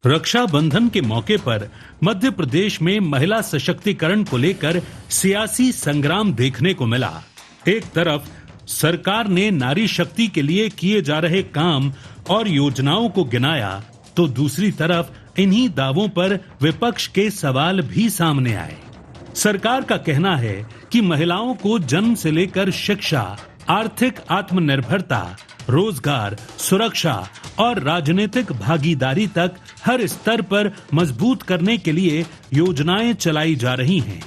रक्षाबंधन के मौके पर मध्य प्रदेश में महिला सशक्तिकरण को लेकर सियासी संग्राम देखने को मिला। एक तरफ सरकार ने नारी शक्ति के लिए किए जा रहे काम और योजनाओं को गिनाया, तो दूसरी तरफ इन्हीं दावों पर विपक्ष के सवाल भी सामने आए। सरकार का कहना है कि महिलाओं को जन्म से लेकर शिक्षा, आर्थिक आत्मनिर्भरता, रोजगार, सुरक्षा और राजनीतिक भागीदारी तक हर स्तर पर मजबूत करने के लिए योजनाएं चलाई जा रही हैं।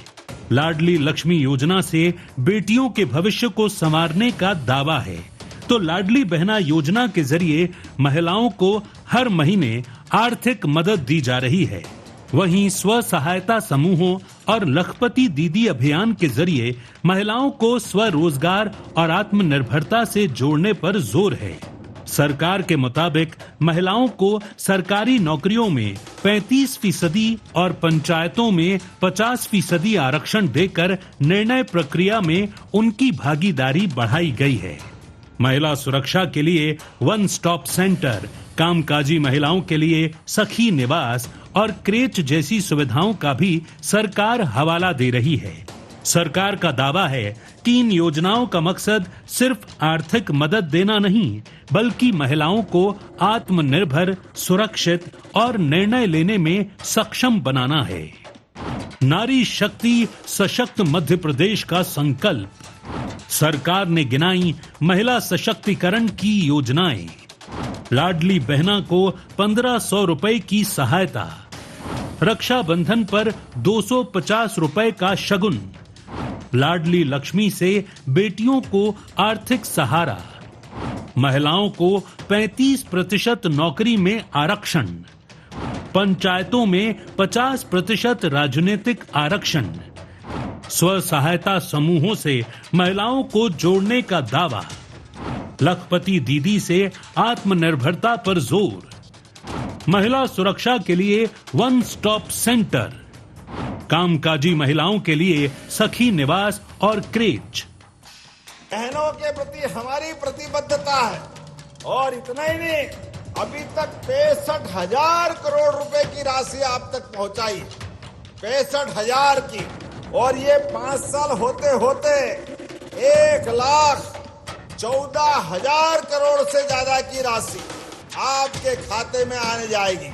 लाडली लक्ष्मी योजना से बेटियों के भविष्य को संवारने का दावा है, तो लाडली बहना योजना के जरिए महिलाओं को हर महीने आर्थिक मदद दी जा रही है। वहीं स्व सहायता समूहों और लखपति दीदी अभियान के जरिए महिलाओं को स्वरोजगार और आत्मनिर्भरता से जोड़ने पर जोर है। सरकार के मुताबिक महिलाओं को सरकारी नौकरियों में 35% और पंचायतों में 50% आरक्षण देकर निर्णय प्रक्रिया में उनकी भागीदारी बढ़ाई गई है। महिला सुरक्षा के लिए वन स्टॉप सेंटर, कामकाजी महिलाओं के लिए सखी निवास और क्रेच जैसी सुविधाओं का भी सरकार हवाला दे रही है। सरकार का दावा है कि इन योजनाओं का मकसद सिर्फ आर्थिक मदद देना नहीं, बल्कि महिलाओं को आत्मनिर्भर, सुरक्षित और निर्णय लेने में सक्षम बनाना है। नारी शक्ति सशक्त मध्य प्रदेश का संकल्प। सरकार ने गिनाई महिला सशक्तिकरण की योजनाएं। लाडली बहना को 1500 रुपए की सहायता, रक्षाबंधन पर 250 रुपए का शगुन, लाडली लक्ष्मी से बेटियों को आर्थिक सहारा, महिलाओं को 35% नौकरी में आरक्षण, पंचायतों में 50% राजनीतिक आरक्षण, स्व सहायता समूहों से महिलाओं को जोड़ने का दावा, लखपति दीदी से आत्मनिर्भरता पर जोर, महिला सुरक्षा के लिए वन स्टॉप सेंटर, कामकाजी महिलाओं के लिए सखी निवास और क्रेच। बहनों के प्रति हमारी प्रतिबद्धता है और इतना ही नहीं, अभी तक 65,000 करोड़ रुपए की राशि आप तक पहुंचाई, 65,000 की, और ये 5 साल होते होते 1,14,000 करोड़ से ज्यादा की राशि आपके खाते में आने जाएगी।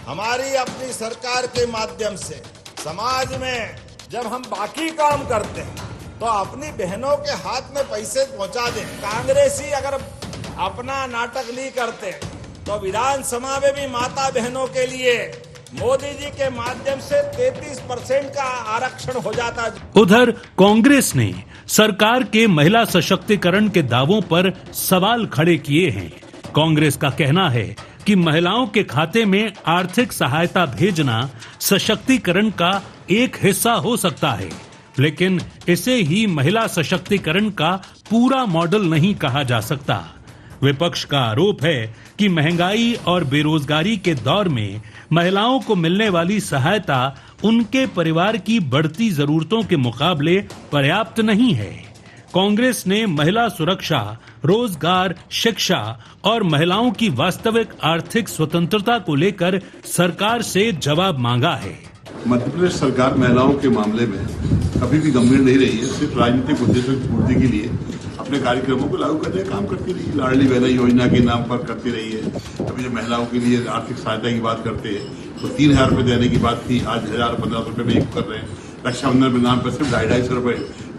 हमारी अपनी सरकार के माध्यम से समाज में जब हम बाकी काम करते हैं तो अपनी बहनों के हाथ में पैसे पहुंचा दें। कांग्रेसी अगर अपना नाटक नहीं करते तो विधानसभा में भी माता बहनों के लिए मोदी जी के माध्यम से 33% का आरक्षण हो जाता। उधर कांग्रेस ने सरकार के महिला सशक्तिकरण के दावों पर सवाल खड़े किए हैं। कांग्रेस का कहना है कि महिलाओं के खाते में आर्थिक सहायता भेजना सशक्तिकरण का एक हिस्सा हो सकता है, लेकिन इसे ही महिला सशक्तिकरण का पूरा मॉडल नहीं कहा जा सकता। विपक्ष का आरोप है कि महंगाई और बेरोजगारी के दौर में महिलाओं को मिलने वाली सहायता उनके परिवार की बढ़ती जरूरतों के मुकाबले पर्याप्त नहीं है। कांग्रेस ने महिला सुरक्षा, रोजगार, शिक्षा और महिलाओं की वास्तविक आर्थिक स्वतंत्रता को लेकर सरकार से जवाब मांगा है। मध्य प्रदेश सरकार महिलाओं के मामले में कभी भी गंभीर नहीं रही है। सिर्फ राजनीतिक उद्देश्यों की पूर्ति के लिए अपने कार्यक्रमों को लागू करने का काम करती रही है। लाडली बहना योजना के नाम पर करती रही है। अभी जो महिलाओं के लिए आर्थिक सहायता की बात करते हैं तो 3,000 रुपए देने की बात थी, आज 1,000-1,500 रुपए में कर रहे हैं। रक्षाबंधन के नाम पर सिर्फ 250 रुपए,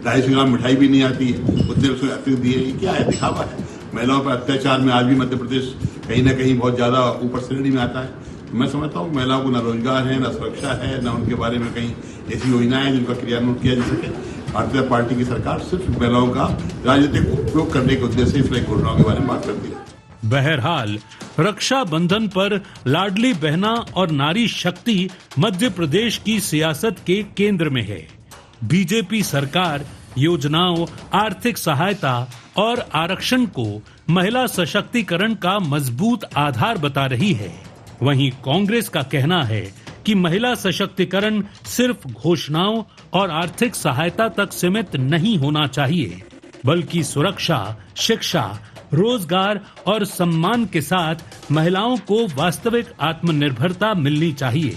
250 ग्राम मिठाई भी नहीं आती है, उतने उसको अतिरिक्त दिए। क्या है, दिखावा है। महिलाओं पर अत्याचार में आज भी मध्य प्रदेश कहीं ना कहीं बहुत ज्यादा ऊपर श्रेणी में आता है। मैं समझता हूँ महिलाओं को न रोजगार है, न सुरक्षा है, न उनके बारे में कहीं ऐसी योजनाएं हैं जिनका क्रियान्वयन किया जा सके। भारतीय जनता पार्टी की सरकार सिर्फ महिलाओं का राजनीतिक उपयोग करने के उद्देश्य से इस योजनाओं के बारे में बात करती है। बहरहाल, रक्षाबंधन पर लाडली बहना और नारी शक्ति मध्य प्रदेश की सियासत के केंद्र में है। बीजेपी सरकार योजनाओं, आर्थिक सहायता और आरक्षण को महिला सशक्तिकरण का मजबूत आधार बता रही है। वहीं कांग्रेस का कहना है कि महिला सशक्तिकरण सिर्फ घोषणाओं और आर्थिक सहायता तक सीमित नहीं होना चाहिए, बल्कि सुरक्षा, शिक्षा, रोजगार और सम्मान के साथ महिलाओं को वास्तविक आत्मनिर्भरता मिलनी चाहिए।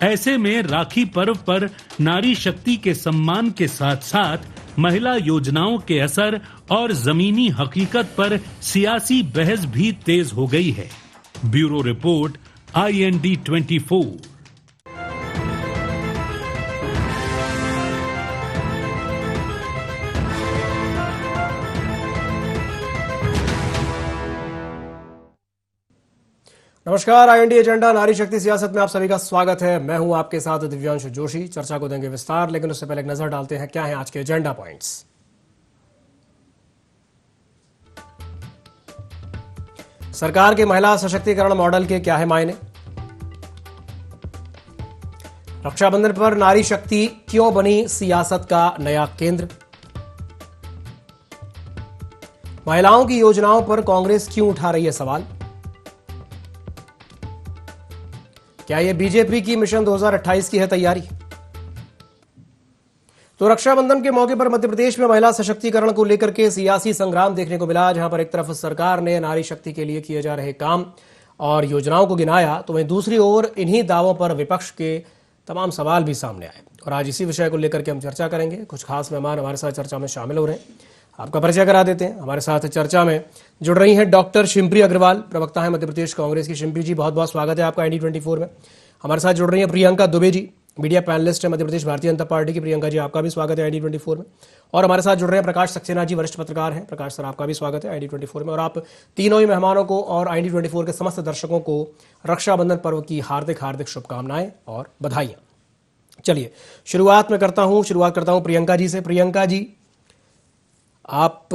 ऐसे में राखी पर्व पर नारी शक्ति के सम्मान के साथ साथ महिला योजनाओं के असर और जमीनी हकीकत पर सियासी बहस भी तेज हो गई है। Bureau report, IND 24। नमस्कार, IND एजेंडा नारी शक्ति सियासत में आप सभी का स्वागत है। मैं हूं आपके साथ दिव्यांशु जोशी। चर्चा को देंगे विस्तार, लेकिन उससे पहले एक नजर डालते हैं क्या है आज के एजेंडा पॉइंट्स। सरकार के महिला सशक्तिकरण मॉडल के क्या है मायने? रक्षाबंधन पर नारी शक्ति क्यों बनी सियासत का नया केंद्र? महिलाओं की योजनाओं पर कांग्रेस क्यों उठा रही है सवाल? क्या यह बीजेपी की मिशन 2028 की है तैयारी? तो रक्षाबंधन के मौके पर मध्य प्रदेश में महिला सशक्तिकरण को लेकर के सियासी संग्राम देखने को मिला, जहां पर एक तरफ सरकार ने नारी शक्ति के लिए किए जा रहे काम और योजनाओं को गिनाया, तो वहीं दूसरी ओर इन्हीं दावों पर विपक्ष के तमाम सवाल भी सामने आए। और आज इसी विषय को लेकर के हम चर्चा करेंगे। कुछ खास मेहमान हमारे साथ चर्चा में शामिल हो रहे हैं, आपका परिचय करा देते हैं। हमारे साथ चर्चा में जुड़ रही हैं डॉक्टर शिम्पी अग्रवाल, प्रवक्ता है मध्य प्रदेश कांग्रेस की। शिम्पी जी, बहुत बहुत स्वागत है आपका IND 24 में। हमारे साथ जुड़ रही हैं प्रियंका दुबे जी, मीडिया पैनलिस्ट है मध्य प्रदेश भारतीय जनता पार्टी की। प्रियंका जी, आपका भी स्वागत है IND 24 में। और हमारे साथ जुड़ रहे हैं प्रकाश सक्सेना जी, वरिष्ठ पत्रकार हैं। प्रकाश सर, आपका भी स्वागत है IND 24 में। और आप तीनों ही मेहमानों को और IND 24 के समस्त दर्शकों को रक्षाबंधन पर्व की हार्दिक हार्दिक शुभकामनाएं और बधाइयां। चलिए शुरुआत करता हूं प्रियंका जी से। प्रियंका जी, आप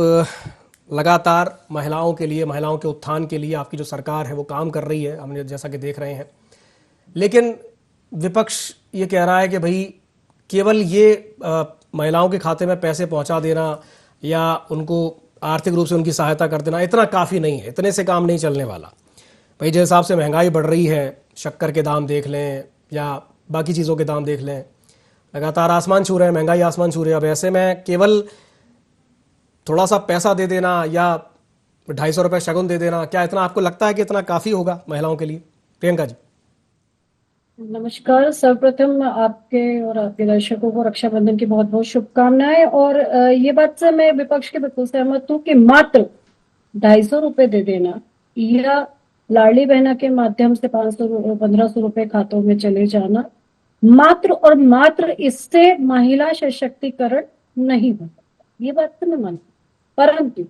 लगातार महिलाओं के लिए, महिलाओं के उत्थान के लिए आपकी जो सरकार है वो काम कर रही है, हमने जैसा कि देख रहे हैं। लेकिन विपक्ष ये कह रहा है कि भाई केवल ये महिलाओं के खाते में पैसे पहुंचा देना या उनको आर्थिक रूप से उनकी सहायता कर देना इतना काफ़ी नहीं है, इतने से काम नहीं चलने वाला। भाई जिस हिसाब से महंगाई बढ़ रही है, शक्कर के दाम देख लें या बाकी चीज़ों के दाम देख लें, लगातार आसमान छू रहे हैं, महंगाई आसमान छू रही है। अब ऐसे में केवल थोड़ा सा पैसा दे देना या 250 रुपये शगुन दे देना, क्या इतना आपको लगता है कि इतना काफ़ी होगा महिलाओं के लिए? प्रियंका जी। नमस्कार। सर्वप्रथम आपके और आपके दर्शकों को रक्षाबंधन की बहुत बहुत शुभकामनाएं। और ये बात से मैं विपक्ष के बिल्कुल सहमत हूँ कि मात्र 250 रुपए दे देना या लाडली बहना के माध्यम से 1500 रुपए खातों में चले जाना, मात्र और मात्र इससे महिला सशक्तिकरण नहीं होता। ये बात तो मैं मानती, परंतु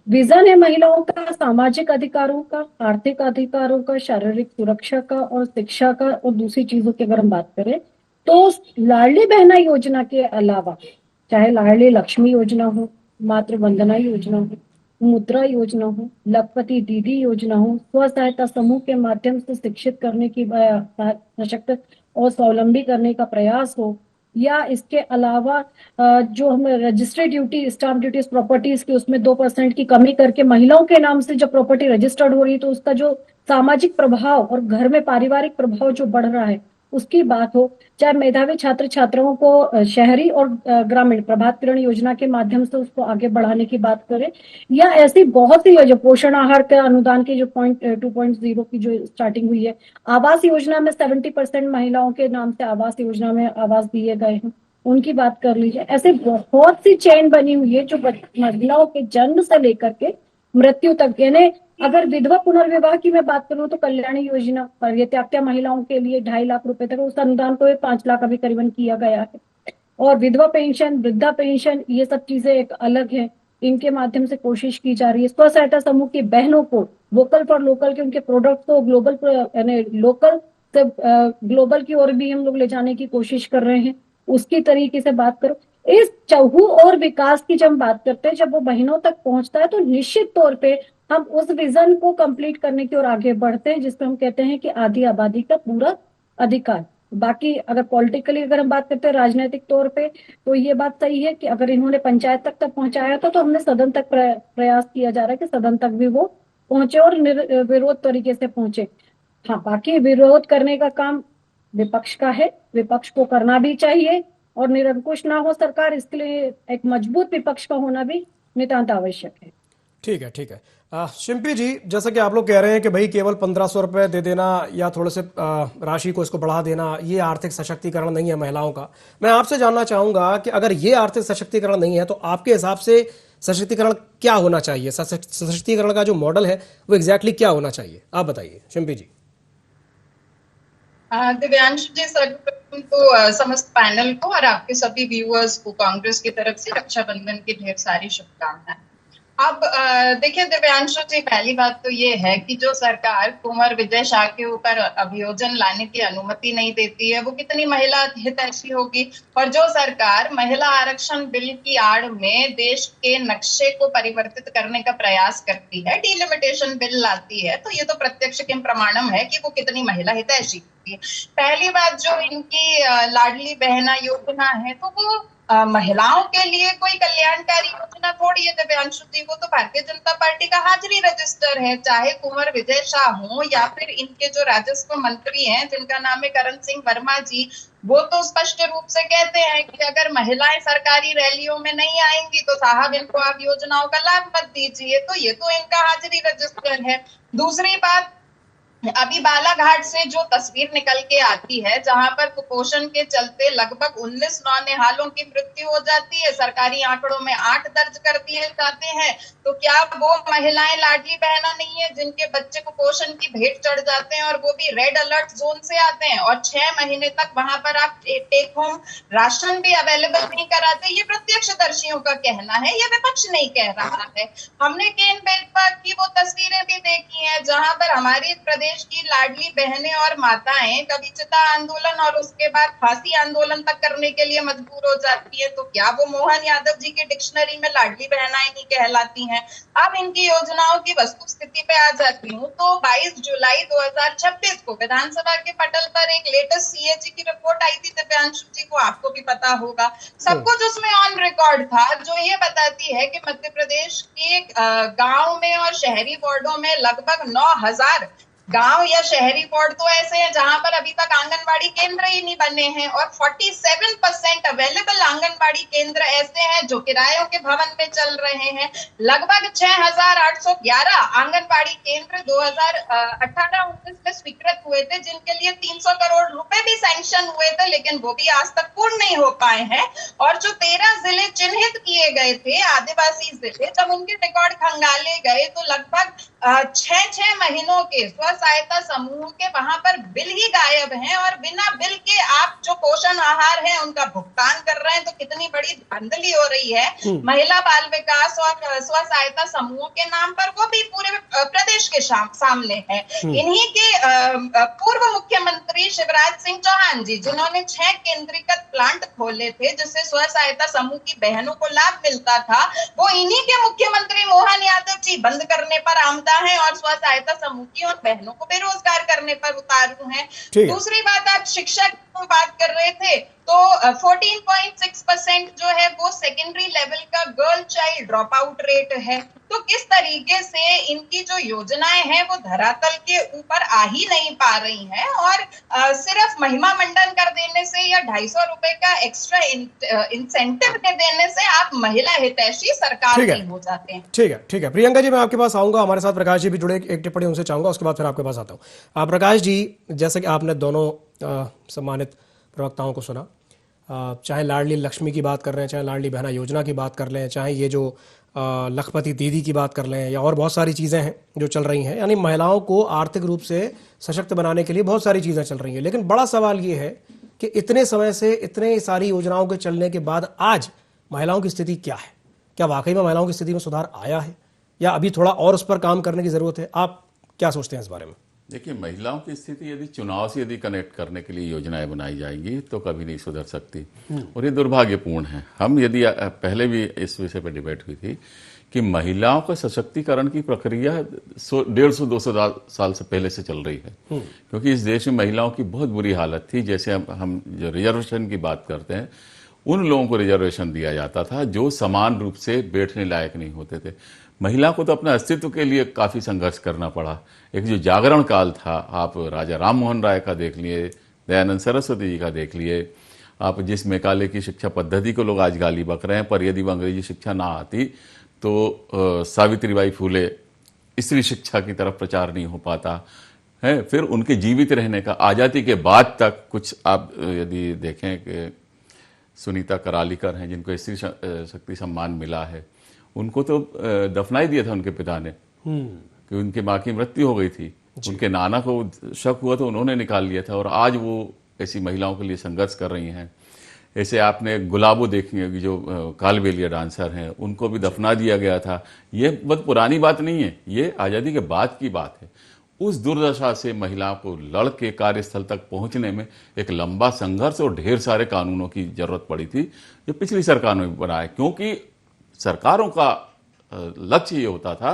विजन है महिलाओं का सामाजिक अधिकारों का, आर्थिक अधिकारों का, शारीरिक सुरक्षा का और शिक्षा का और दूसरी चीजों की अगर हम बात करें तो लाडली बहना योजना के अलावा चाहे लाडली लक्ष्मी योजना हो, मातृ वंदना योजना हो, मुद्रा योजना हो, लखपति दीदी योजना हो, स्व सहायता समूह के माध्यम से शिक्षित करने की, सशक्त और स्वावलंबी करने का प्रयास हो, या इसके अलावा जो हम registry duty, stamp duties properties की उसमें 2% की कमी करके महिलाओं के नाम से जब प्रॉपर्टी रजिस्टर्ड हो रही है तो उसका जो सामाजिक प्रभाव और घर में पारिवारिक प्रभाव जो बढ़ रहा है उसकी बात हो, चाहे मेधावी छात्र छात्राओं को शहरी और ग्रामीण प्रभात किरण योजना के माध्यम से उसको आगे बढ़ाने की बात करें, या ऐसी बहुत सी जो पोषण आहार के अनुदान की जो 2.0 की जो स्टार्टिंग हुई है, आवास योजना में 70% महिलाओं के नाम से आवास योजना में आवास दिए गए हैं, उनकी बात कर लीजिए। ऐसे बहुत सी चेन बनी हुई है जो महिलाओं के जन्म से लेकर के मृत्यु तक, यानी अगर विधवा पुनर्विवाह की मैं बात करूं तो कल्याणी योजना पर ये त्यागत्या महिलाओं के लिए 2.5 लाख रुपए तक, उस अनुदान को 5 लाख अभी करीबन किया गया है। और विधवा पेंशन, वृद्धा पेंशन, ये सब चीजें एक अलग है, इनके माध्यम से कोशिश की जा रही है। स्व सहायता समूह की बहनों को वोकल फॉर लोकल के उनके प्रोडक्ट को ग्लोबल, यानी लोकल से ग्लोबल की ओर भी हम लोग ले जाने की कोशिश कर रहे हैं। उसकी तरीके से बात करो, इस चौहू और विकास की जब बात करते हैं, जब वो बहनों तक पहुंचता है तो निश्चित तौर पे हम उस विजन को कंप्लीट करने की ओर आगे बढ़ते हैं, जिसपे हम कहते हैं कि आधी आबादी का पूरा अधिकार। बाकी अगर पॉलिटिकली अगर हम बात करते हैं राजनीतिक तौर पे, तो ये बात सही है कि अगर इन्होंने पंचायत तक पहुंचाया था तो हमने सदन तक प्रयास किया जा रहा है कि सदन तक भी वो पहुंचे और विरोध तरीके से पहुंचे। हाँ, बाकी विरोध करने का काम विपक्ष का है, विपक्ष को करना भी चाहिए और निरंकुश ना हो सरकार, इसके लिए एक मजबूत विपक्ष का होना भी नितांत आवश्यक है। ठीक है, ठीक है। शिंपी जी, जैसा कि आप लोग कह रहे हैं कि भाई केवल 1500 रुपए दे देना या थोड़े से राशि को इसको बढ़ा देना, ये आर्थिक सशक्तिकरण नहीं है महिलाओं का। मैं आपसे जानना चाहूंगा कि अगर ये आर्थिक सशक्तिकरण नहीं है तो आपके हिसाब से सशक्तिकरण क्या होना चाहिए? सशक्तिकरण का जो मॉडल है वो एग्जैक्टली क्या होना चाहिए, आप बताइए शिंपी जी। दिव्यांशु जी, सर्वप्रथम तो समस्त पैनल को और आपके सभी व्यूअर्स को कांग्रेस की तरफ से रक्षाबंधन की ढेर सारी शुभकामनाएं। अब देखिए दिव्यांशु जी, पहली बात तो ये है कि जो सरकार कुंवर विजय शाह के ऊपर अभियोजन लाने की अनुमति नहीं देती है वो कितनी महिला हितैषी होगी। और जो सरकार महिला आरक्षण बिल की आड़ में देश के नक्शे को परिवर्तित करने का प्रयास करती है, डिलिमिटेशन बिल लाती है, तो ये तो प्रत्यक्ष किम प्रमाणम है कि वो कितनी महिला हितैषी होगी। पहली बात, जो इनकी लाडली बहना योजना है तो वो महिलाओं के लिए कोई कल्याणकारी योजना थोड़ी है दिव्यांशु जी, वो तो भारतीय जनता पार्टी का हाजिरी रजिस्टर है। चाहे कुंवर विजय शाह हो या फिर इनके जो राजस्व मंत्री हैं जिनका नाम है करण सिंह वर्मा जी, वो तो स्पष्ट रूप से कहते हैं कि अगर महिलाएं सरकारी रैलियों में नहीं आएंगी तो साहब इनको आप योजनाओं का लाभ मत दीजिए। तो ये तो इनका हाजिरी रजिस्टर है। दूसरी बात, अभी बालाघाट से जो तस्वीर निकल के आती है जहां पर कुपोषण के चलते लगभग 19 नौनिहालों की मृत्यु हो जाती है, सरकारी आंकड़ों में 8 दर्ज कर दिए जाते हैं, तो क्या वो महिलाएं लाडली बहना नहीं है जिनके बच्चे कुपोषण की भेंट चढ़ जाते हैं और वो भी रेड अलर्ट जोन से आते हैं और 6 महीने तक वहां पर आप टेक होम राशन भी अवेलेबल नहीं कराते? ये प्रत्यक्षदर्शियों का कहना है, ये विपक्ष नहीं कह रहा है। हमने केन बेटवा की वो तस्वीरें भी देखी है जहां पर हमारी प्रदेश की लाडली बहनें और माताएं कभी चिता आंदोलन और उसके बाद फांसी आंदोलन तक करने के लिए मजबूर हो जाती है, तो क्या वो मोहन यादव जी की डिक्शनरी में लाडली बहनाएं नहीं कहलाती हैं? अब इनकी योजनाओं की वस्तु स्थिति पे आ जाती हूँ तो 22 जुलाई 2026 को विधानसभा के पटल पर एक लेटेस्ट सीएजी की रिपोर्ट आई थी दिव्यांशु जी, को आपको भी पता होगा। सब कुछ उसमें ऑन रिकॉर्ड था, जो ये बताती है कि मध्य प्रदेश के गांव में और शहरी वार्डों में लगभग 9000 गांव या शहरी वार्ड तो ऐसे हैं जहां पर अभी तक आंगनबाड़ी केंद्र ही नहीं बने हैं और 47% अवेलेबल आंगनबाड़ी केंद्र ऐसे हैं जो किरायों के भवन में चल रहे हैं। लगभग 6811 आंगनबाड़ी केंद्र 2018-19 में स्वीकृत हुए थे, जिनके लिए 300 करोड़ रुपए भी सैंक्शन हुए थे, लेकिन वो भी आज तक पूर्ण नहीं हो पाए हैं। और जो 13 जिले चिन्हित किए गए थे आदिवासी जिले, जब उनके रिकॉर्ड खंगाले गए तो लगभग 6 महीनों के स्व सहायता समूह के वहां पर बिल ही गायब हैं और बिना बिल के आप जो पोषण आहार है उनका भुगतान कर रहे हैं, तो कितनी बड़ी धांधली हो रही है। महिला बाल विकास और स्व सहायता समूह के नाम पर, वो भी पूरे प्रदेश के सामने है। इन्हीं के पूर्व मुख्यमंत्री शिवराज सिंह चौहान जी, जिन्होंने 6 केंद्रीकृत प्लांट खोले थे जिससे स्व सहायता समूह की बहनों को लाभ मिलता था, वो इन्हीं के मुख्यमंत्री मोहन यादव जी बंद करने पर आमदा है और स्व सहायता समूह की और बहनों को बेरोजगार करने पर उतारू हैं। दूसरी बात, आप शिक्षा की बात कर रहे थे तो 14.6% जो है वो सेकेंडरी लेवल का girl child drop out rate है। तो किस तरीके से इनकी जो योजनाएं हैं वो धरातल के ऊपर आ ही नहीं पा रही हैं और सिर्फ महिमा मंडन कर देने से या 250 रुपए का एक्स्ट्रा इंसेंटिव दे देने से आप महिला हितैषी सरकार नहीं हो जाते हैं। ठीक है प्रियंका जी, मैं आपके पास आऊंगा। हमारे साथ प्रकाश जी भी जुड़े, एक टिप्पणी उनसे चाहूंगा, उसके बाद फिर आपके पास आता हूँ। प्रकाश जी, जैसे कि आपने दोनों सम्मानित प्रवक्ताओं को सुना, चाहे लाडली लक्ष्मी की बात कर रहे हैं, चाहे लाडली बहना योजना की बात कर लें, चाहे ये जो लखपति दीदी की बात कर लें, या और बहुत सारी चीज़ें हैं जो चल रही हैं, यानी महिलाओं को आर्थिक रूप से सशक्त बनाने के लिए बहुत सारी चीज़ें चल रही हैं। लेकिन बड़ा सवाल ये है कि इतने समय से इतने सारी योजनाओं के चलने के बाद आज महिलाओं की स्थिति क्या है? क्या वाकई में महिलाओं की स्थिति में सुधार आया है या अभी थोड़ा और उस पर काम करने की ज़रूरत है? आप क्या सोचते हैं इस बारे में? देखिए, महिलाओं की स्थिति यदि चुनाव से यदि कनेक्ट करने के लिए योजनाएं बनाई जाएंगी तो कभी नहीं सुधर सकती और ये दुर्भाग्यपूर्ण है। हम यदि पहले भी इस विषय पर डिबेट हुई थी कि महिलाओं के सशक्तिकरण की प्रक्रिया 150-200 साल से पहले से चल रही है, क्योंकि इस देश में महिलाओं की बहुत बुरी हालत थी। जैसे हम जो रिजर्वेशन की बात करते हैं, उन लोगों को रिजर्वेशन दिया जाता था जो समान रूप से बैठने लायक नहीं होते थे। महिला को तो अपने अस्तित्व के लिए काफ़ी संघर्ष करना पड़ा। एक जो जागरण काल था, आप राजा राम मोहन राय का देख लिए, दयानंद सरस्वती जी का देख लिए, आप जिस मैकाले की शिक्षा पद्धति को लोग आज गाली बक रहे हैं, पर यदि वो अंग्रेजी शिक्षा ना आती तो सावित्रीबाई फूले, स्त्री शिक्षा की तरफ प्रचार नहीं हो पाता है। फिर उनके जीवित रहने का, आज़ादी के बाद तक कुछ आप यदि देखें कि सुनीता करालीकर हैं जिनको स्त्री शक्ति सम्मान मिला है, उनको तो दफना ही दिया था उनके पिता ने कि उनकी माँ की मृत्यु हो गई थी। उनके नाना को शक हुआ तो उन्होंने निकाल लिया था, और आज वो ऐसी महिलाओं के लिए संघर्ष कर रही हैं। ऐसे आपने गुलाबो देखी होगी जो कालबेलिया डांसर हैं, उनको भी दफना दिया गया था। ये बहुत पुरानी बात नहीं है, ये आज़ादी के बाद की बात है। उस दुर्दशा से महिलाओं को लड़ के कार्यस्थल तक पहुंचने में एक लंबा संघर्ष और ढेर सारे कानूनों की जरूरत पड़ी थी, जो पिछली सरकारों ने बनाए, क्योंकि सरकारों का लक्ष्य ये होता था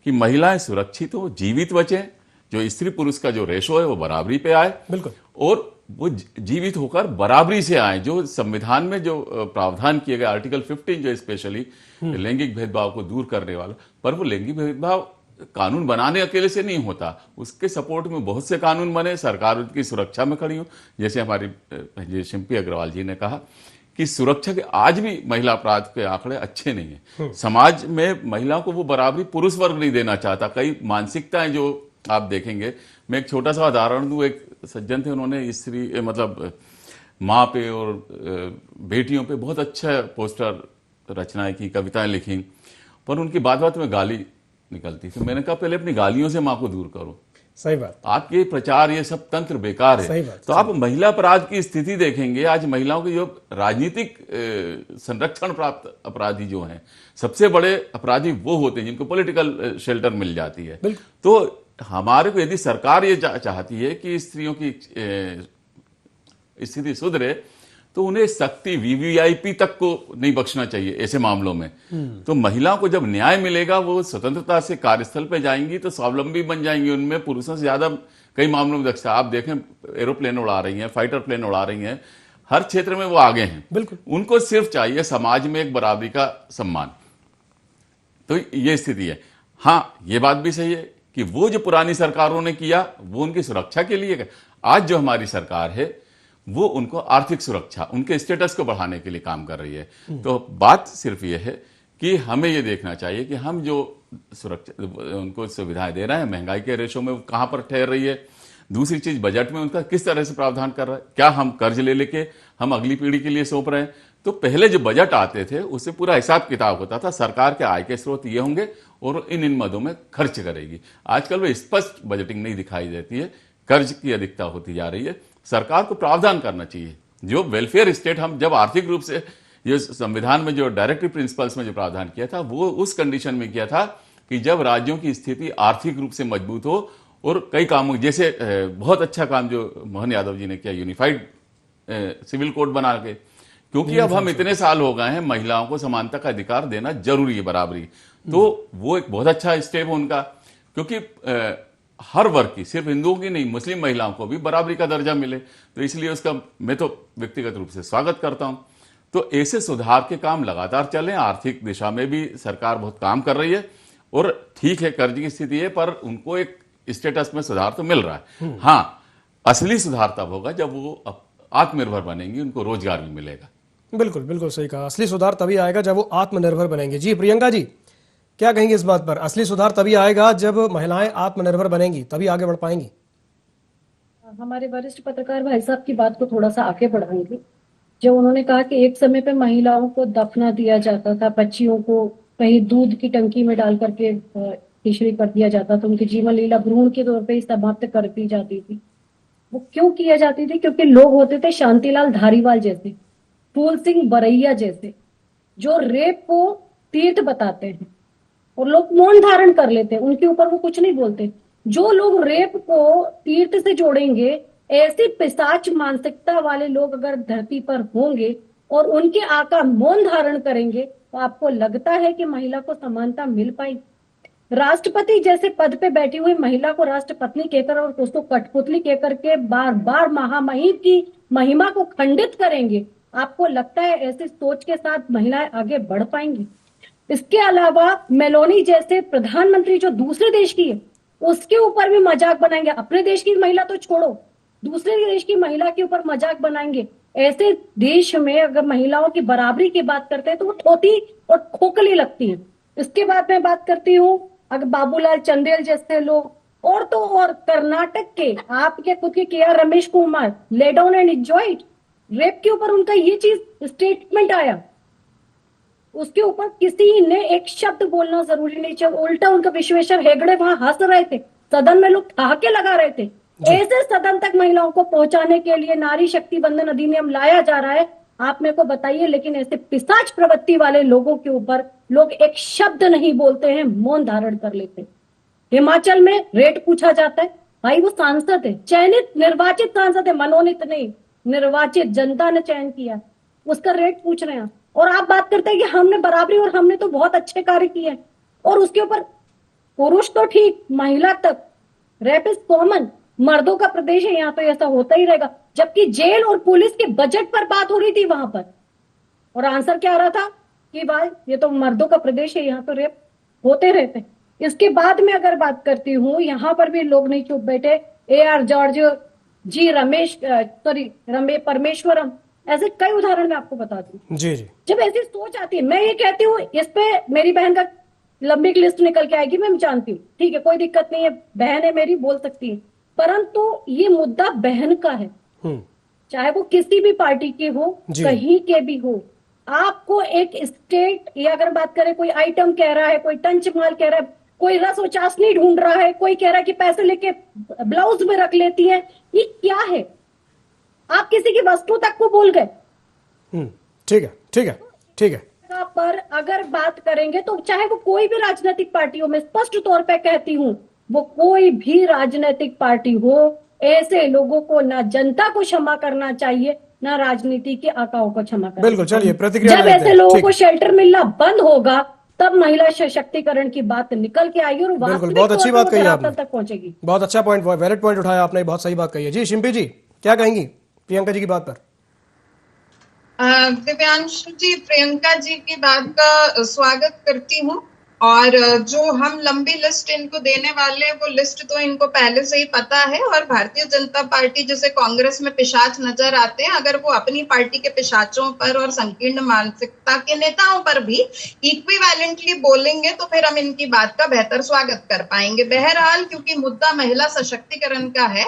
कि महिलाएं सुरक्षित हो, जीवित बचें, जो स्त्री पुरुष का जो रेशो है वो बराबरी पे आए, बिल्कुल, और वो जीवित होकर बराबरी से आए। जो संविधान में जो प्रावधान किए गए आर्टिकल 15 जो स्पेशली लैंगिक भेदभाव को दूर करने वाला, पर वो लैंगिक भेदभाव कानून बनाने अकेले से नहीं होता, उसके सपोर्ट में बहुत से कानून बने, सरकार उनकी सुरक्षा में खड़ी हो। जैसे हमारी शिल्पी अग्रवाल जी ने कहा कि सुरक्षा के आज भी महिला अपराध के आंकड़े अच्छे नहीं है। समाज में महिलाओं को वो बराबरी पुरुष वर्ग नहीं देना चाहता। कई मानसिकताएं जो आप देखेंगे, मैं एक छोटा सा उदाहरण दूं। एक सज्जन थे, उन्होंने स्त्री मतलब माँ पे और बेटियों पे बहुत अच्छा पोस्टर रचनाएं की, कविताएं लिखी, पर उनकी बात बात में गाली निकलती थी। मैंने कहा पहले अपनी गालियों से माँ को दूर करो। सही बात, आपके प्रचार ये सब तंत्र बेकार है। तो आप महिला अपराध की स्थिति देखेंगे, आज महिलाओं के जो राजनीतिक संरक्षण प्राप्त अपराधी जो हैं, सबसे बड़े अपराधी वो होते हैं जिनको पॉलिटिकल शेल्टर मिल जाती है। तो हमारे को यदि सरकार ये चाहती है कि स्त्रियों की स्थिति सुधरे, तो उन्हें सख्ती वीवीआईपी तक को नहीं बख्शना चाहिए ऐसे मामलों में। तो महिलाओं को जब न्याय मिलेगा, वो स्वतंत्रता से कार्यस्थल पे जाएंगी तो स्वावलंबी बन जाएंगी। उनमें पुरुषों से ज्यादा कई मामलों में दक्षता, आप देखें एरोप्लेन उड़ा रही हैं, फाइटर प्लेन उड़ा रही हैं, हर क्षेत्र में वो आगे हैं। बिल्कुल, उनको सिर्फ चाहिए समाज में एक बराबरी का सम्मान। तो ये स्थिति है। हाँ, ये बात भी सही है कि वो जो पुरानी सरकारों ने किया वो उनकी सुरक्षा के लिए। आज जो हमारी सरकार है वो उनको आर्थिक सुरक्षा, उनके स्टेटस को बढ़ाने के लिए काम कर रही है। तो बात सिर्फ ये है कि हमें ये देखना चाहिए कि हम जो सुरक्षा उनको सुविधाएं दे रहे हैं, महंगाई के रेशो में कहां पर ठहर रही है। दूसरी चीज, बजट में उनका किस तरह से प्रावधान कर रहा है। क्या हम कर्ज ले लेके हम अगली पीढ़ी के लिए सौंप रहे हैं? तो पहले जो बजट आते थे उससे पूरा हिसाब किताब होता था, सरकार के आय के स्रोत ये होंगे और इन मदों में खर्च करेगी। आजकल वो स्पष्ट बजटिंग नहीं दिखाई देती है, कर्ज की अधिकता होती जा रही है। सरकार को प्रावधान करना चाहिए, जो वेलफेयर स्टेट हम जब आर्थिक रूप से ये संविधान में जो डायरेक्टिव प्रिंसिपल्स में जो प्रावधान किया था, वो उस कंडीशन में किया था कि जब राज्यों की स्थिति आर्थिक रूप से मजबूत हो और कई कामों, जैसे बहुत अच्छा काम जो मोहन यादव जी ने किया, यूनिफाइड सिविल कोड बना के, क्योंकि अब हम इतने साल हो गए हैं, महिलाओं को समानता का अधिकार देना जरूरी है, बराबरी। तो वो एक बहुत अच्छा स्टेप है उनका, क्योंकि हर वर्ग की, सिर्फ हिंदुओं की नहीं, मुस्लिम महिलाओं को भी बराबरी का दर्जा मिले। तो इसलिए उसका मैं तो व्यक्तिगत रूप से स्वागत करता हूं। तो ऐसे सुधार के काम लगातार चलें। आर्थिक दिशा में भी सरकार बहुत काम कर रही है, और ठीक है कर्ज की स्थिति है, पर उनको एक स्टेटस में सुधार तो मिल रहा है। हाँ, असली सुधार तब होगा जब वो आत्मनिर्भर बनेंगी, उनको रोजगार भी मिलेगा। बिल्कुल बिल्कुल सही कहा, असली सुधार तभी आएगा जब वो आत्मनिर्भर बनेंगे। जी प्रियंका जी, क्या कहेंगे इस बात पर? असली सुधार तभी आएगा जब महिलाएं आत्मनिर्भर बनेंगी, तभी आगे बढ़ पाएंगी। हमारे वरिष्ठ पत्रकार भाई साहब की बात को थोड़ा सा आगे बढ़ाएंगे। जब उन्होंने कहा कि एक समय पे महिलाओं को दफना दिया जाता था, बच्चियों को कहीं दूध की टंकी में डाल करके खिचड़ी कर दिया जाता था, उनकी जीवन लीला भ्रूण के तौर पे समाप्त कर दी जाती थी। वो क्यों किया जाती थी? क्योंकि लोग होते थे शांतिलाल धारीवाल जैसे, फूल सिंह बरैया जैसे, जो रेप को तीर्थ बताते हैं और लोग मौन धारण कर लेते हैं, उनके ऊपर वो कुछ नहीं बोलते। जो लोग रेप को तीर्थ से जोड़ेंगे, ऐसी पिशाच मानसिकता वाले लोग अगर धरती पर होंगे और उनके आका मौन धारण करेंगे, तो आपको लगता है कि महिला को समानता मिल पाई? राष्ट्रपति जैसे पद पे बैठी हुई महिला को राष्ट्रपत्नी कहकर और उसको कठपुतली कहकर के बार बार महामहिम की महिमा को खंडित करेंगे, आपको लगता है ऐसी सोच के साथ महिलाएं आगे बढ़ पाएंगी? इसके अलावा मेलोनी जैसे प्रधानमंत्री जो दूसरे देश की है, उसके ऊपर भी मजाक बनाएंगे। अपने देश की महिला तो छोड़ो, दूसरे देश की महिला के ऊपर मजाक बनाएंगे। ऐसे देश में अगर महिलाओं की बराबरी की बात करते हैं तो वो थोती और खोखली लगती है। इसके बाद मैं बात करती हूँ अगर बाबूलाल चंदेल जैसे लोग और तो और कर्नाटक के आपके खुद के के are Ramesh Kumar lay down and enjoyed rape के ऊपर उनका ये चीज स्टेटमेंट आया, उसके ऊपर किसी ने एक शब्द बोलना जरूरी नहीं चाहिए, उल्टा उनका विश्वेश्वर हेगड़े वहां हंस रहे थे, सदन में लोग ठहाके लगा रहे थे। ऐसे सदन तक महिलाओं को पहुंचाने के लिए नारी शक्ति बंधन अधिनियम लाया जा रहा है, आप मेरे को बताइए। लेकिन ऐसे पिशाच प्रवृत्ति वाले लोगों के ऊपर लोग एक शब्द नहीं बोलते हैं, मौन धारण कर लेते हैं। हिमाचल में रेट पूछा जाता है, भाई वो सांसद है, चयनित निर्वाचित सांसद है, मनोनीत नहीं, निर्वाचित जनता ने चयन किया, उसका रेट पूछ रहे हैं। और आप बात करते हैं कि हमने बराबरी और हमने तो बहुत अच्छे कार्य किए हैं, और उसके ऊपर पुरुष तो ठीक, महिला तक रेप इज कॉमन, मर्दों का प्रदेश है, यहाँ तो ऐसा होता ही रहेगा। जबकि जेल और पुलिस के बजट पर बात हो रही थी वहां पर, और आंसर क्या आ रहा था कि भाई ये तो मर्दों का प्रदेश है, यहाँ तो रेप होते रहते। इसके बाद में अगर बात करती हूँ, यहाँ पर भी लोग नहीं चुप बैठे, AR जॉर्ज जी, रमेश परमेश्वरम, ऐसे कई उदाहरण मैं आपको बता दूं। जी जी। जब ऐसी सोच आती है, मैं ये कहती हूँ इस पे मेरी बहन का लंबी लिस्ट निकल के आएगी, मैं जानती हूँ, ठीक है, कोई दिक्कत नहीं है, बहन है मेरी, बोल सकती है, परंतु ये मुद्दा बहन का है, चाहे वो किसी भी पार्टी की हो, कहीं के भी हो। आपको एक स्टेट, या अगर बात करें कोई आइटम कह रहा है, कोई टंच माल कह रहा है, कोई रस और चाशनी ढूंढ रहा है, कोई कह रहा है कि पैसे लेके ब्लाउज में रख लेती है, ये क्या है? आप किसी की वस्तु तक को भूल गए। ठीक है ठीक है ठीक है। पर अगर बात करेंगे तो चाहे वो कोई भी राजनीतिक पार्टी हो, मैं स्पष्ट तौर पे कहती हूँ, वो कोई भी राजनीतिक पार्टी हो, ऐसे लोगों को ना जनता को क्षमा करना चाहिए, ना राजनीति के आकाओं को क्षमा करना। बिल्कुल, चलिए प्रतिक्रिया जब ऐसे लोगों को शेल्टर मिलना बंद होगा, तब महिला सशक्तिकरण की बात निकल के आएगी और बिल्कुल, बहुत अच्छी बात कही आपने, तक पहुंचेगी। बहुत अच्छा पॉइंट, वैलिड पॉइंट उठाया आपने, बहुत सही बात कही है। जी शिम्पी जी, क्या कहेंगी प्रियंका जी की बात पर? दिव्यांशु जी, प्रियंका जी की बात का स्वागत करती हूँ, और जो हम लंबी लिस्ट इनको देने वाले हैं, वो लिस्ट तो इनको पहले से ही पता है। और भारतीय जनता पार्टी जैसे कांग्रेस में पिशाच नजर आते हैं, अगर वो अपनी पार्टी के पिशाचों पर और संकीर्ण मानसिकता के नेताओं पर भी इक्विवेलेंटली बोलेंगे, तो फिर हम इनकी बात का बेहतर स्वागत कर पाएंगे। बहरहाल, क्योंकि मुद्दा महिला सशक्तिकरण का है,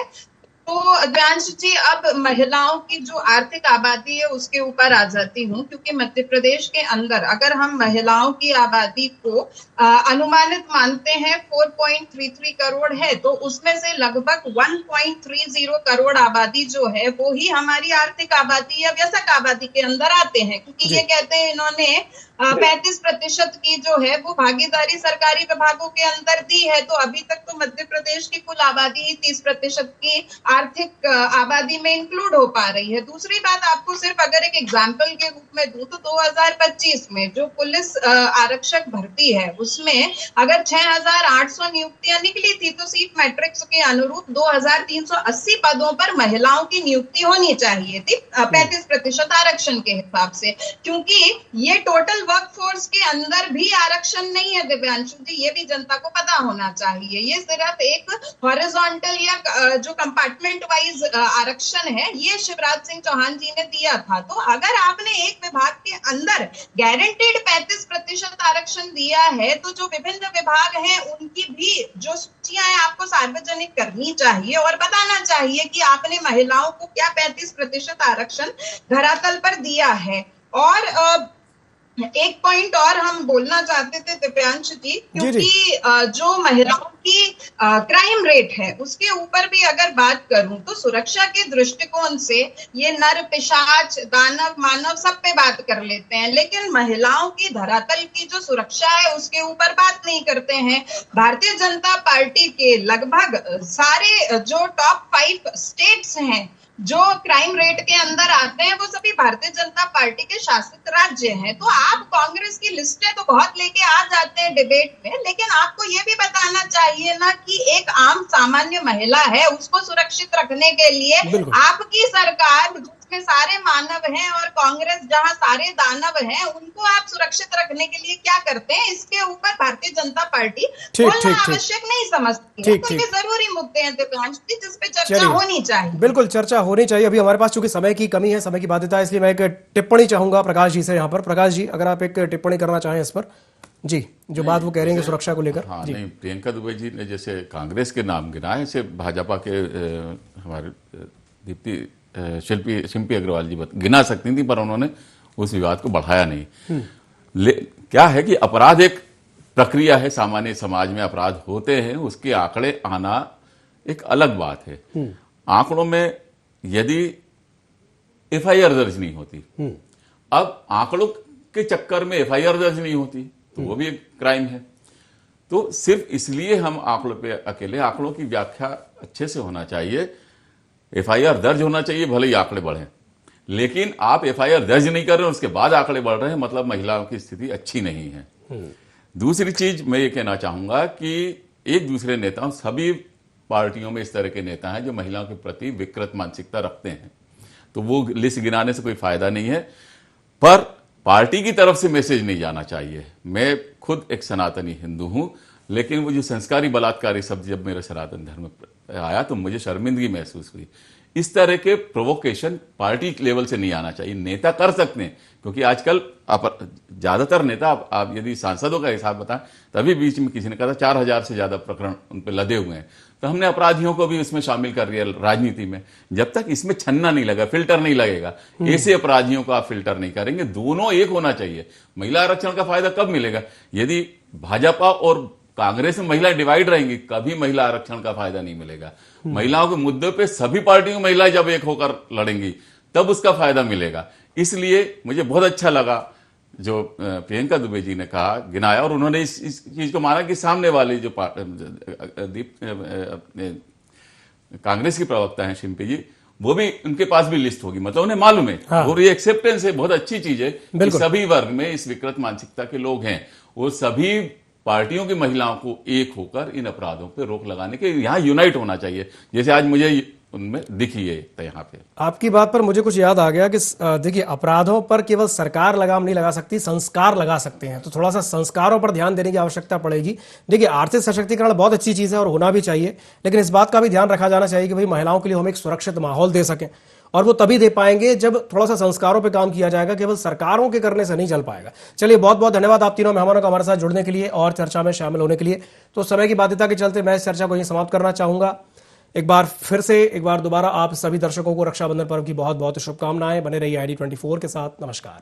तो दिव्यांशु जी, अब महिलाओं की जो आर्थिक आबादी है उसके ऊपर आ जाती हूँ, क्योंकि मध्य प्रदेश के अंदर अगर हम महिलाओं की आबादी को अनुमानित मानते हैं 4.33 करोड़ है, तो उसमें से लगभग 1.30 करोड़ आबादी जो है वो ही हमारी आर्थिक आबादी या वयस्क आबादी के अंदर आते हैं, क्योंकि ये कहते हैं इन्होंने 35% की जो है वो भागीदारी सरकारी विभागों के अंदर दी है, तो अभी तक तो मध्य प्रदेश की कुल आबादी ही 30% की आर्थिक आबादी में इंक्लूड हो पा रही है। दूसरी बात, आपको सिर्फ अगर एक एग्जांपल के रूप में दूं, तो 2025 में जो पुलिस आरक्षक भर्ती है उसमें अगर 6,800 नियुक्तियां निकली थी, तो सीट मैट्रिक्स के अनुरूप 2,380 पदों पर महिलाओं की नियुक्ति होनी चाहिए थी 35% आरक्षण के हिसाब से, क्योंकि ये टोटल वर्कफोर्स के अंदर भी आरक्षण नहीं है दिव्यांशु जी, ये भी जनता को पता होना चाहिए। ये सिर्फ एक हॉरिजॉन्टल या जो कंपार्टमेंट वाइज आरक्षण है, ये शिवराज सिंह चौहान जी ने दिया था। तो अगर आपने एक विभाग के अंदर गारंटीड 35% आरक्षण दिया है, तो जो विभिन्न विभाग हैं उनकी भी जो सूचियां हैं आपको सार्वजनिक करनी चाहिए और बताना चाहिए कि आपने महिलाओं को क्या 35% आरक्षण धरातल पर दिया है। और एक पॉइंट और हम बोलना चाहते थे दिव्यांश जी, क्योंकि जो महिलाओं की क्राइम रेट है उसके ऊपर भी अगर बात करूं, तो सुरक्षा के दृष्टिकोण से ये नर पिशाच दानव मानव सब पे बात कर लेते हैं, लेकिन महिलाओं की धरातल की जो सुरक्षा है उसके ऊपर बात नहीं करते हैं। भारतीय जनता पार्टी के लगभग सारे जो टॉप 5 स्टेट्स हैं जो क्राइम रेट के अंदर आते हैं, वो सभी भारतीय जनता पार्टी के शासित राज्य हैं। तो आप कांग्रेस की लिस्टें तो बहुत लेके आ जाते हैं डिबेट में, लेकिन आपको ये भी बताना चाहिए ना कि एक आम सामान्य महिला है, उसको सुरक्षित रखने के लिए आपकी सरकार जिसमें सारे मानव हैं और कांग्रेस जहां सारे दानव हैं, उनको आप सुरक्षित रखने के लिए क्या करते हैं, इसके ऊपर भारतीय जनता पार्टी बोलना आवश्यक नहीं समझती है। तो ये जरूरी मुद्दे हैं दिव्यांश जी, जिस पे चर्चा होनी चाहिए। बिल्कुल चर्चा होनी चाहिए। अभी हमारे पास चूंकि समय की कमी है, समय की बाध्यता है, इसलिए मैं एक टिप्पणी चाहूंगा प्रकाश जी से यहाँ पर। प्रकाश जी, अगर आप एक टिप्पणी करना चाहें इस पर, जी, जो बात वो कह रहे हैं सुरक्षा को लेकर। हाँ जी। नहीं, प्रियंका दुबे जी ने जैसे कांग्रेस के नाम गिनाए, ऐसे भाजपा के हमारे दीप्ति शिल्पी अग्रवाल जी गिना सकती थी, पर उन्होंने उस विवाद को बढ़ाया नहीं। क्या है कि अपराध एक प्रक्रिया है, सामान्य समाज में अपराध होते हैं, उसके आंकड़े आना एक अलग बात है। आंकड़ों में यदि एफआईआर दर्ज नहीं होती, अब आंकड़ों के चक्कर में एफआईआर दर्ज नहीं होती तो वो भी एक क्राइम है। तो सिर्फ इसलिए हम आंकड़ों पे अकेले, आंकड़ों की व्याख्या अच्छे से होना चाहिए, एफआईआर दर्ज होना चाहिए, भले ही आंकड़े बढ़े, लेकिन आप एफआईआर दर्ज नहीं कर रहे हैं उसके बाद आंकड़े बढ़ रहे हैं, मतलब महिलाओं की स्थिति अच्छी नहीं है। दूसरी चीज मैं ये कहना चाहूंगा कि एक दूसरे नेताओं, सभी पार्टियों में इस तरह के नेता हैं जो महिलाओं के प्रति विकृत मानसिकता रखते हैं, तो वो लिस्ट गिनाने से कोई फायदा नहीं है, पर पार्टी की तरफ से मैसेज नहीं जाना चाहिए। मैं खुद एक सनातनी हिंदू हूं, लेकिन वो जो संस्कारी बलात्कारी शब्द जब मेरे सनातन धर्म में आया तो मुझे शर्मिंदगी महसूस हुई। इस तरह के प्रोवोकेशन पार्टी लेवल से नहीं आना चाहिए। नेता कर सकते हैं, क्योंकि आजकल ज्यादातर नेता, आप यदि सांसदों का हिसाब बताएं, तभी बीच में किसी ने कहा था 4000 से ज्यादा प्रकरण उन पर लदे हुए हैं, तो हमने अपराधियों को भी इसमें शामिल कर दिया राजनीति में। जब तक इसमें छन्ना नहीं लगा, फिल्टर नहीं लगेगा, ऐसे अपराधियों को आप फिल्टर नहीं करेंगे। दोनों एक होना चाहिए। महिला आरक्षण का फायदा कब मिलेगा? यदि भाजपा और कांग्रेस में महिलाएं डिवाइड रहेंगी, कभी महिला आरक्षण का फायदा नहीं मिलेगा। महिलाओं के मुद्दे पे सभी पार्टियों की महिलाएं जब एक होकर लड़ेंगी तब उसका फायदा मिलेगा। इसलिए मुझे बहुत अच्छा लगा जो प्रियंका दुबे जी ने कहा, गिनाया, और उन्होंने इस चीज को माना कि सामने वाले जो कांग्रेस की प्रवक्ता हैं शिल्पी जी, वो भी, उनके पास भी लिस्ट होगी, मतलब उन्हें मालूम है। हाँ। और ये एक्सेप्टेंस है, बहुत अच्छी चीज है कि सभी वर्ग में इस विकृत मानसिकता के लोग हैं, वो सभी पार्टियों की महिलाओं को एक होकर इन अपराधों पे रोक लगाने के यहाँ यूनाइट होना चाहिए, जैसे आज मुझे उनमें दिखी है यहाँ पे। आपकी बात पर मुझे कुछ याद आ गया कि देखिए, अपराधों पर केवल सरकार लगाम नहीं लगा सकती, संस्कार लगा सकते हैं, तो थोड़ा सा संस्कारों पर ध्यान देने की आवश्यकता पड़ेगी। देखिए, आर्थिक सशक्तिकरण बहुत अच्छी चीज है और होना भी चाहिए, लेकिन इस बात का भी ध्यान रखा जाना चाहिए कि भाई महिलाओं के लिए हम एक सुरक्षित माहौल दे सकें, और वो तभी दे पाएंगे जब थोड़ा सा संस्कारों पे काम किया जाएगा, केवल सरकारों के करने से नहीं चल पाएगा। चलिए, बहुत बहुत धन्यवाद आप तीनों मेहमानों का हमारे साथ जुड़ने के लिए और चर्चा में शामिल होने के लिए। तो समय की बाध्यता के चलते मैं इस चर्चा को यहीं समाप्त करना चाहूंगा। एक बार दोबारा आप सभी दर्शकों को रक्षाबंधन पर्व की बहुत बहुत शुभकामनाएं। बने रहिए ID24 के साथ। नमस्कार।